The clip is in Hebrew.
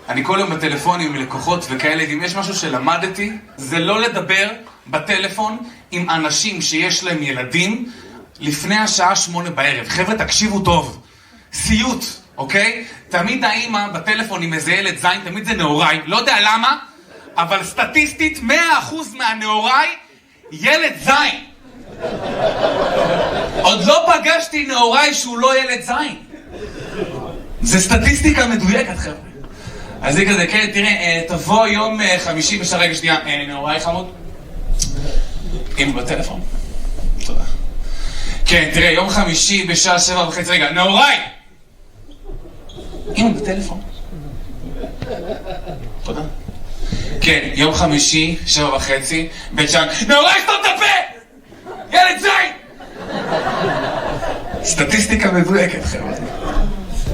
אני כל יום בטלפונים עם לקוחות וכאלה, אם יש משהו שלמדתי, זה לא לדבר בטלפון עם אנשים שיש להם ילדים לפני השעה 8 בערב. חבר'ה, תקשיבו טוב. סיוט, אוקיי? תמיד האמא בטלפון עם איזה ילד זין, תמיד זה נאוריי, לא יודע למה, אבל סטטיסטית 100% מהנאוריי ילד זין. עוד לא פגשתי נאוריי שהוא לא ילד זין. זה סטטיסטיקה מדויקת, חבר'ה. אז זה כזה, כן, תראה, תבוא יום חמישי בשעה, רגע שנייה, נאוריי חמוד? אמא בטלפון. תודה. כן, תראה, יום חמישי בשעה 7:30, רגע, נאוריי! אמא בטלפון. תודה. כן, יום חמישי, 7:30, בית שאן, נאוריי, סתום את הפה! ילד זין! סטטיסטיקה מדויקת, חבר'ה.